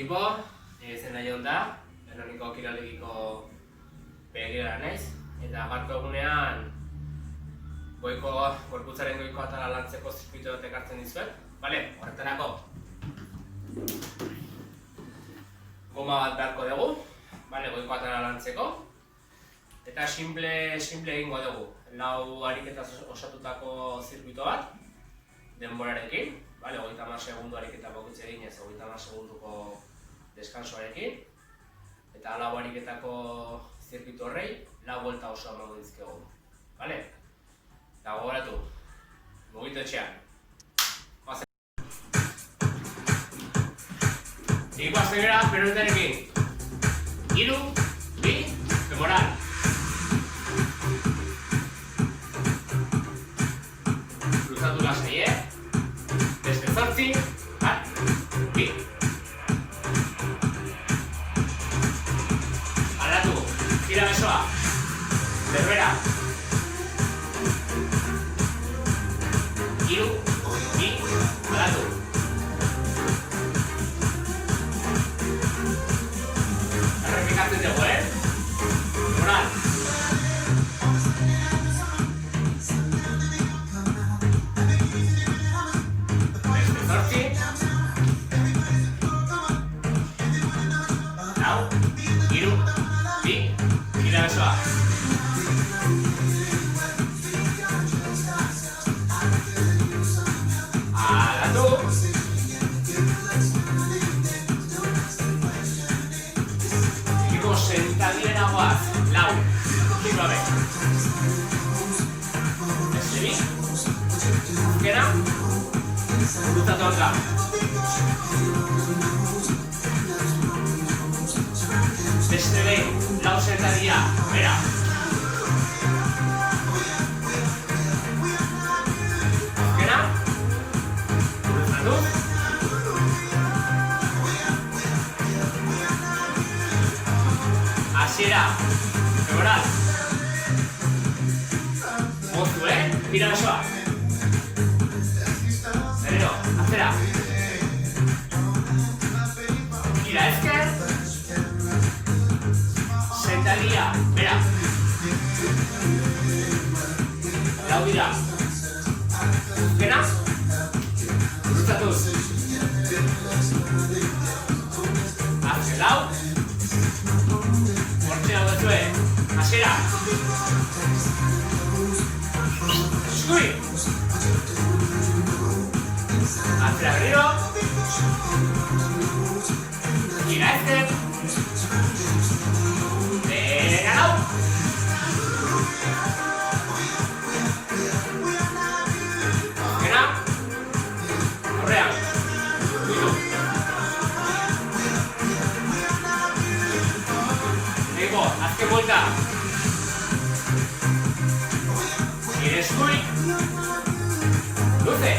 ekipo, zen nahi onda, Benoniko Kiroldegiko begira naiz, eta gaurko egunean goiko gorputzaren goiko atala lantzeko zirkuitu bat ekartzen dizuet. Bale, horretarako goma bat beharko dugu, bale, goiko atala lantzeko, eta simple egingo dugu. 4 ariketaz osatutako zirkuitu bat, denborarekin, bale, 30 segundu ariketa bakoitza eginez, 30 segunduko deskansoarekin, eta 4 ariketako zirkuitu horrei 4 buelta oso emango dizkegu, bale? Eta gogoratu, mugitu etxean. Iko azten gara, peronetarekin. 3, 2, femoral. Cruzatu lasai, Beste 8, bat, bi. Aldatu, gira besoa. Berbera. 3, 2, aldatu. Errepikatzen dugu, Moral. Beste 8. 4, 3, 2, gira besoa. Sentadien aguaz, 4, giro abe. Beste 2. Azkena. Gurutatu hanka. Beste 2, 4 sentadia, bera. Azkena. Gurutatu. Hasiera, femoral. Moztu, gira besoa. Sereno, azera. Gira ezker. Sentadilla, bera. 4 dira. Azkena. Gurutatu. Azken 4. Hasiera. Eskui. Azera berriro. Gira ezker. Bera 4. Azkena. Aurrean. Guitu. Ego, azken vuelta. Gire eskui. Luze.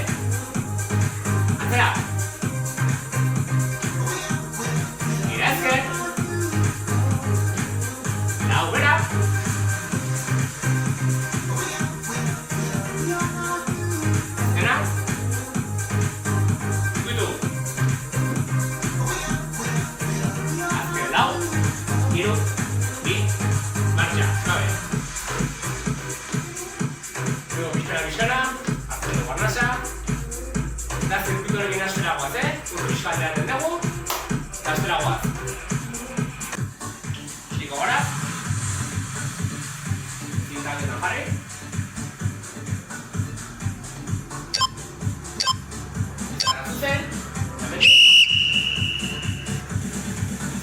Azera. Gira ezker. 4 bera. Azkena. Guitu. Azken 4. 3, 2, marcha, gabe. Luego pixkara, azten dugu arnasa. Eta zirkuitorekin astera guaz, Urru pixkaldeaten dugu. Eta astera guaz. Txiko gara. Zintaketan jarri. Zara zuzen. Hemenik.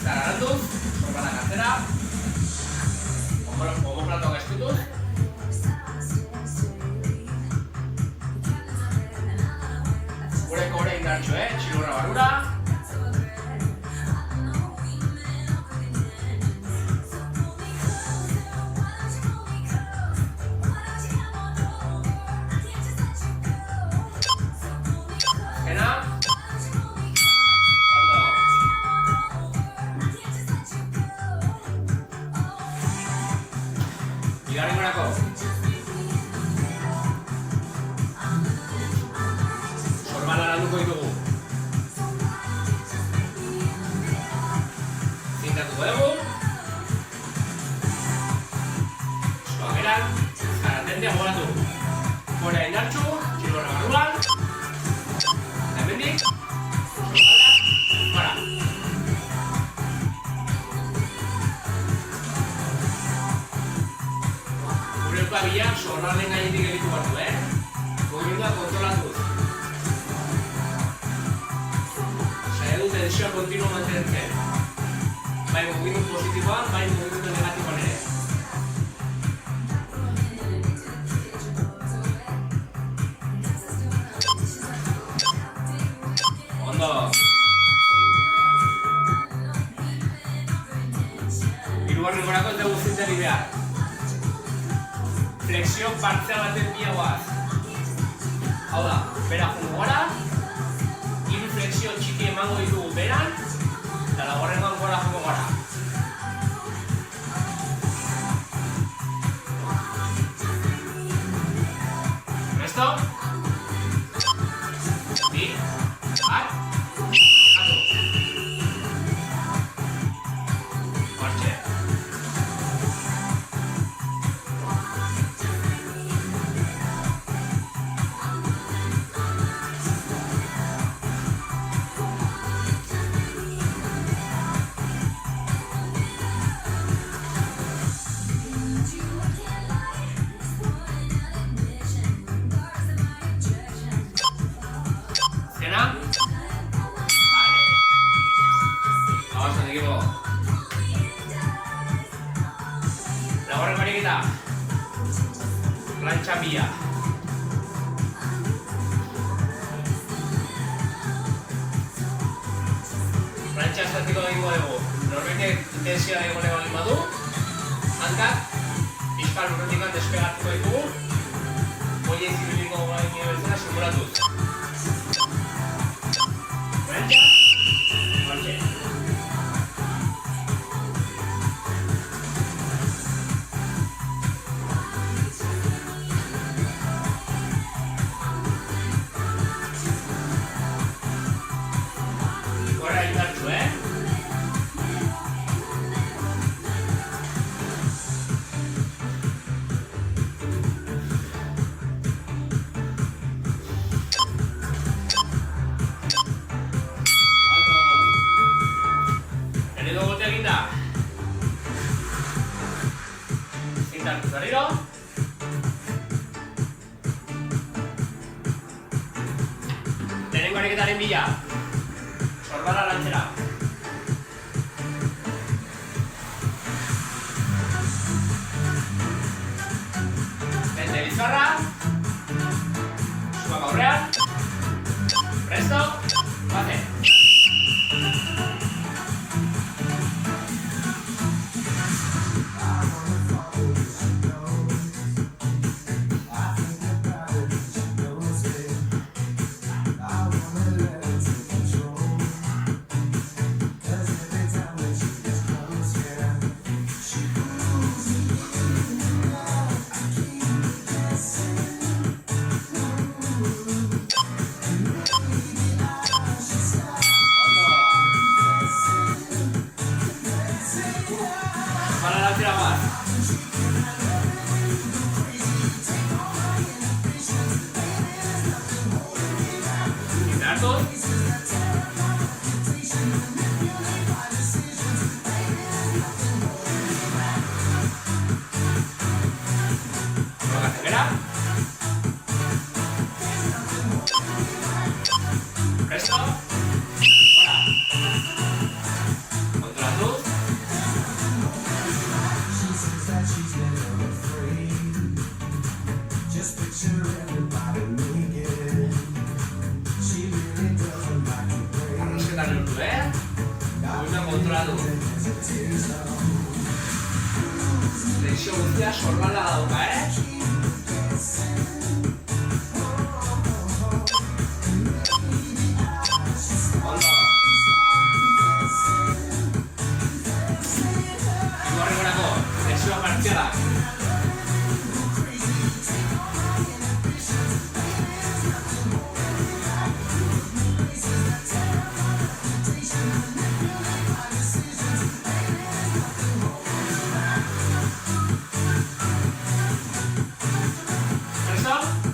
Zara hartuz. Sorbanak atzera. barralen gainetik egitu batu, mugimendua kontrolatuz. Saiatu tensioa kontinua mantentzen. Bai mugimendu positiboan, bai mugimendu negatiboan ere. Ondo. Hirugarren gorako ez dugu zintzari behar. Flexio partzea baten biagoaz. Hau da, bera jungo gara. Hiru flexio txiki emango ditugu beran. Eta laugarrengoan gora jungo gara. Presto? Bi. Bat. Dekatu. Martxe. Zena? Vale. Vamos, equipo. Laugarren ariketa. Plancha bila. Plancha estatiko egingo dugu. Norbaitek intensioa egon egin badu. Hankak piskal urrutikan despegatuko ditugu. Oie zibiliko gain bezala simulatuz. Plancha. Marche. Gora indartsu, Lehenengo golpea egin da. Zintartu zarriro. Lehenengo ariketaren bila. Sorbara lantzera. Bente bizarra. Suak aurrean. Presto. Bate. Para la tira más. Indartu. Gora. Presto. Gora. Kontrolatu. Arrosketan neurtu, Guina kontrolatu. Flexio guztia sorbala dauka, Ondo. Hirugarren gorako, flexioa partzialak. Presto.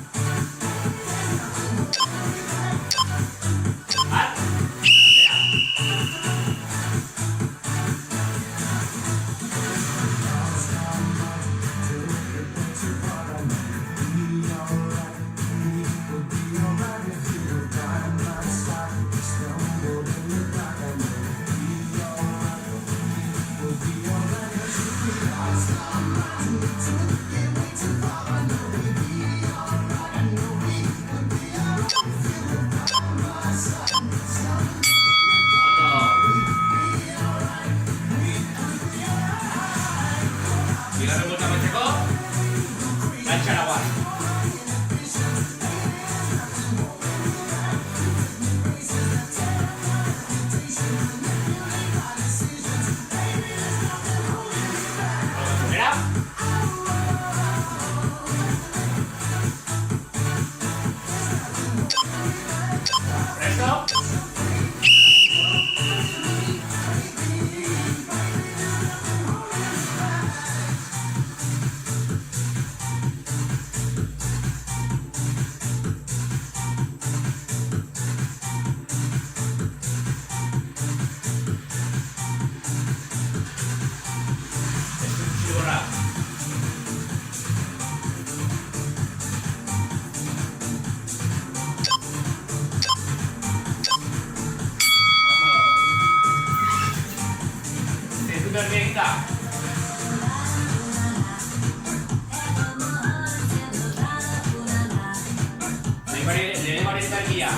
berri egita. Lehenengo hori zergia.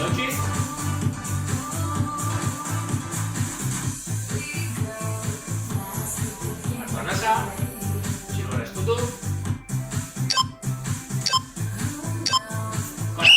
eutxiz. Hartu anasa, txilbora estutu. Gora.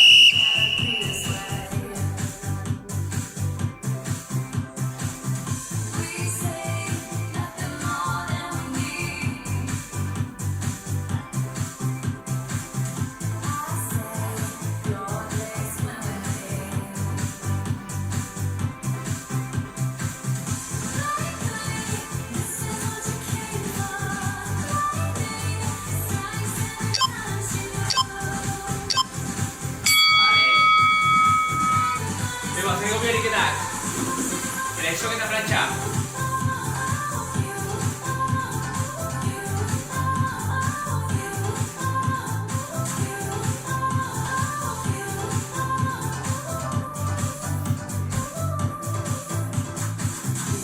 Azkeneko bi ariketak. Flexok eta plantxa.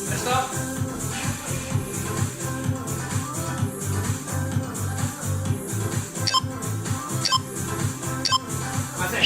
Presto? Base.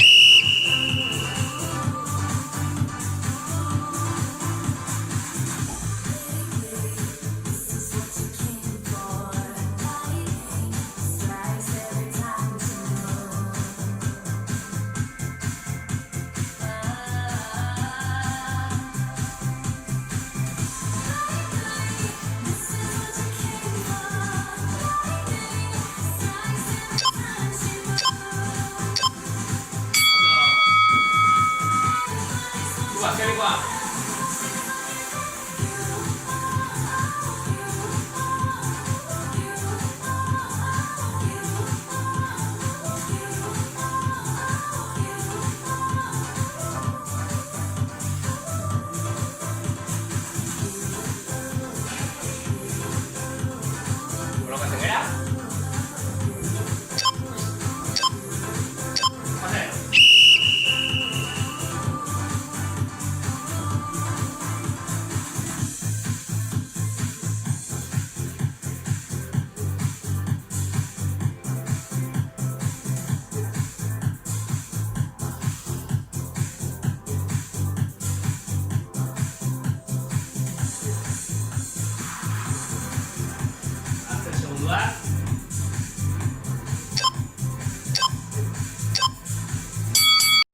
Azkenikoa. Kolokatzen gara. Segunduak.